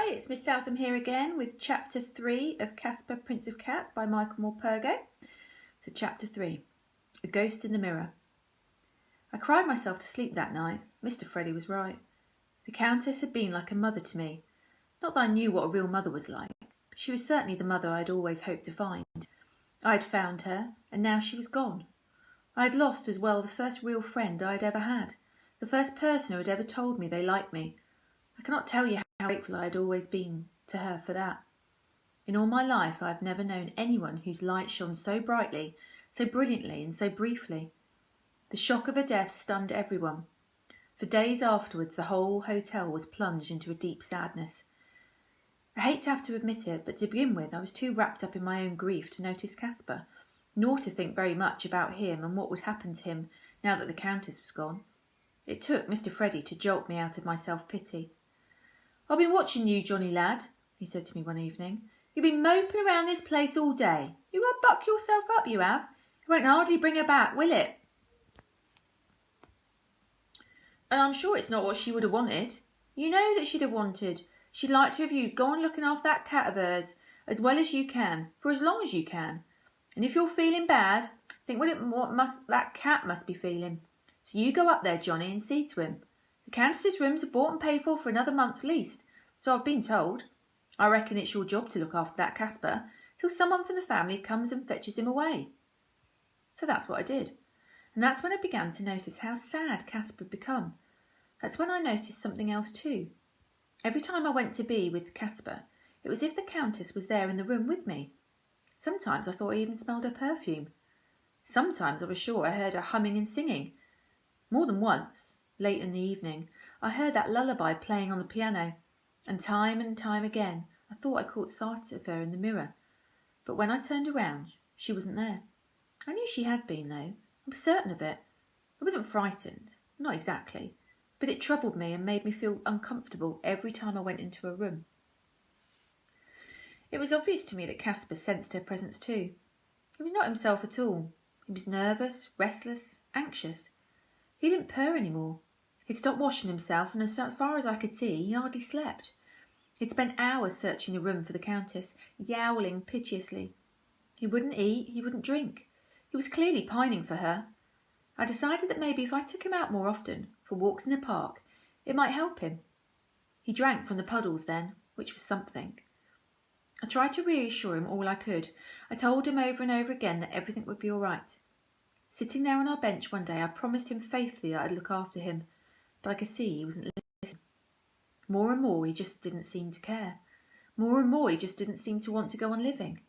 Hi, it's Miss Southam here again with Chapter 3 of Kaspar, Prince of Cats by Michael Morpurgo. So Chapter 3, A Ghost in the Mirror. I cried myself to sleep that night. Mr. Freddy was right. The Countess had been like a mother to me. Not that I knew what a real mother was like, but she was certainly the mother I had always hoped to find. I had found her, and now she was gone. I had lost as well the first real friend I had ever had, the first person who had ever told me they liked me. I cannot tell you how grateful I had always been to her for that. In all my life I have never known anyone whose light shone so brightly, so brilliantly, and so briefly. The shock of her death stunned everyone. For days afterwards the whole hotel was plunged into a deep sadness. I hate to have to admit it, but to begin with I was too wrapped up in my own grief to notice Kaspar, nor to think very much about him and what would happen to him now that the Countess was gone. It took Mr. Freddy to jolt me out of my self-pity. "I've been watching you, Johnny lad," he said to me one evening. "You've been moping around this place all day. You got to buck yourself up, you have. It won't hardly bring her back, will it? And I'm sure it's not what she would have wanted. You know that she'd have wanted. She'd like to have you go on looking after that cat of hers as well as you can, for as long as you can. And if you're feeling bad, think what that cat must be feeling. So you go up there, Johnny, and see to him. The Countess's rooms are bought and paid for another month least, so I've been told. I reckon it's your job to look after that Kaspar till someone from the family comes and fetches him away." So that's what I did. And that's when I began to notice how sad Kaspar had become. That's when I noticed something else too. Every time I went to be with Kaspar, it was as if the Countess was there in the room with me. Sometimes I thought I even smelled her perfume. Sometimes I was sure I heard her humming and singing. More than once, late in the evening, I heard that lullaby playing on the piano, and time again I thought I caught sight of her in the mirror. But when I turned around, she wasn't there. I knew she had been, though. I was certain of it. I wasn't frightened, not exactly, but it troubled me and made me feel uncomfortable every time I went into a room. It was obvious to me that Kaspar sensed her presence too. He was not himself at all. He was nervous, restless, anxious. He didn't purr any more. He'd stopped washing himself, and as far as I could see, he hardly slept. He'd spent hours searching the room for the Countess, yowling piteously. He wouldn't eat, he wouldn't drink. He was clearly pining for her. I decided that maybe if I took him out more often, for walks in the park, it might help him. He drank from the puddles then, which was something. I tried to reassure him all I could. I told him over and over again that everything would be all right. Sitting there on our bench one day, I promised him faithfully that I'd look after him, but I could see he wasn't listening. More and more he just didn't seem to care. More and more he just didn't seem to want to go on living.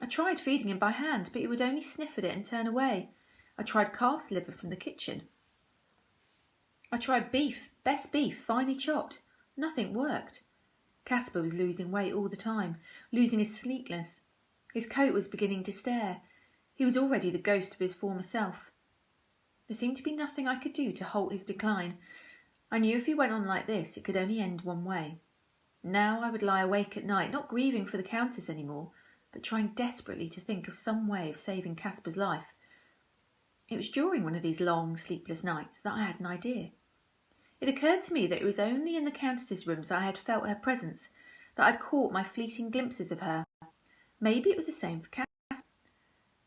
I tried feeding him by hand, but he would only sniff at it and turn away. I tried calf's liver from the kitchen. I tried beef, best beef, finely chopped. Nothing worked. Kaspar was losing weight all the time, losing his sleekness. His coat was beginning to stare. He was already the ghost of his former self. There seemed to be nothing I could do to halt his decline. I knew if he went on like this, it could only end one way. Now I would lie awake at night, not grieving for the Countess any more, but trying desperately to think of some way of saving Kaspar's life. It was during one of these long, sleepless nights that I had an idea. It occurred to me that it was only in the Countess's rooms that I had felt her presence, that I'd caught my fleeting glimpses of her. Maybe it was the same for Kaspar.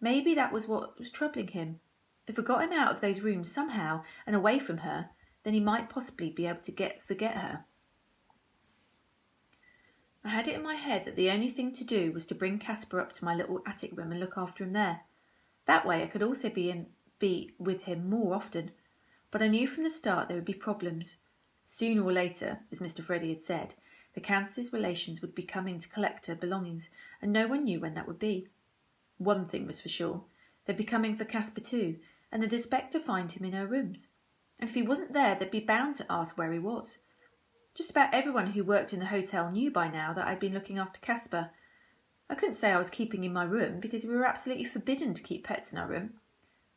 Maybe that was what was troubling him. If I got him out of those rooms somehow and away from her, then he might possibly be able to forget her. I had it in my head that the only thing to do was to bring Kaspar up to my little attic room and look after him there. That way I could also be with him more often. But I knew from the start there would be problems. Sooner or later, as Mr. Freddy had said, the Countess's relations would be coming to collect her belongings, and no one knew when that would be. One thing was for sure, they'd be coming for Kaspar too, and they'd expect to find him in her rooms. And if he wasn't there, they'd be bound to ask where he was. Just about everyone who worked in the hotel knew by now that I'd been looking after Kaspar. I couldn't say I was keeping in my room, because we were absolutely forbidden to keep pets in our room.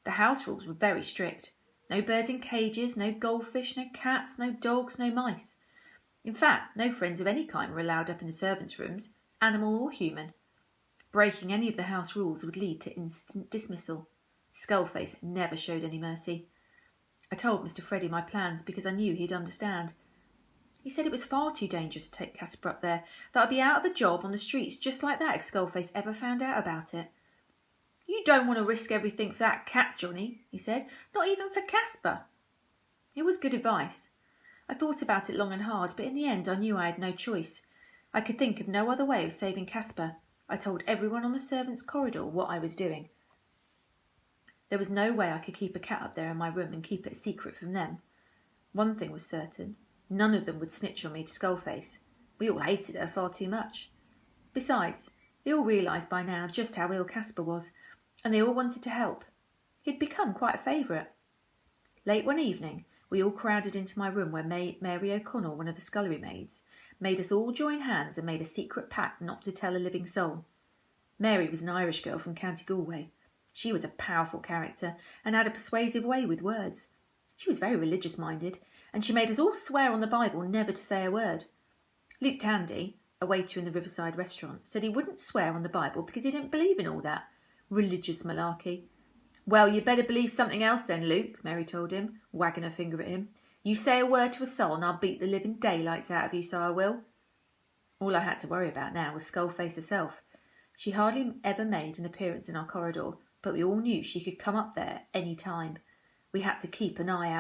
The house rules were very strict. No birds in cages, no goldfish, no cats, no dogs, no mice. In fact, no friends of any kind were allowed up in the servants' rooms, animal or human. Breaking any of the house rules would lead to instant dismissal. Skullface never showed any mercy. I told Mr. Freddy my plans because I knew he'd understand. He said it was far too dangerous to take Kaspar up there, that I'd be out of a job on the streets just like that if Skullface ever found out about it. You don't want to risk everything for that cat, Johnny, he said. Not even for Kaspar. It was good advice. I thought about it long and hard, but in the end I knew I had no choice. I could think of no other way of saving Kaspar. I told everyone on the servants' corridor what I was doing. There was no way I could keep a cat up there in my room and keep it a secret from them. One thing was certain. None of them would snitch on me to Skullface. We all hated her far too much. Besides, they all realised by now just how ill Kaspar was, and they all wanted to help. He'd become quite a favourite. Late one evening, we all crowded into my room where Mary O'Connell, one of the scullery maids, made us all join hands and made a secret pact not to tell a living soul. Mary was an Irish girl from County Galway. She was a powerful character and had a persuasive way with words. She was very religious-minded, and she made us all swear on the Bible never to say a word. Luke Tandy, a waiter in the Riverside restaurant, said he wouldn't swear on the Bible because he didn't believe in all that religious malarkey. Well, you'd better believe something else then, Luke, Mary told him, wagging her finger at him. You say a word to a soul and I'll beat the living daylights out of you, so I will. All I had to worry about now was Skullface herself. She hardly ever made an appearance in our corridor, but we all knew she could come up there any time. We had to keep an eye out.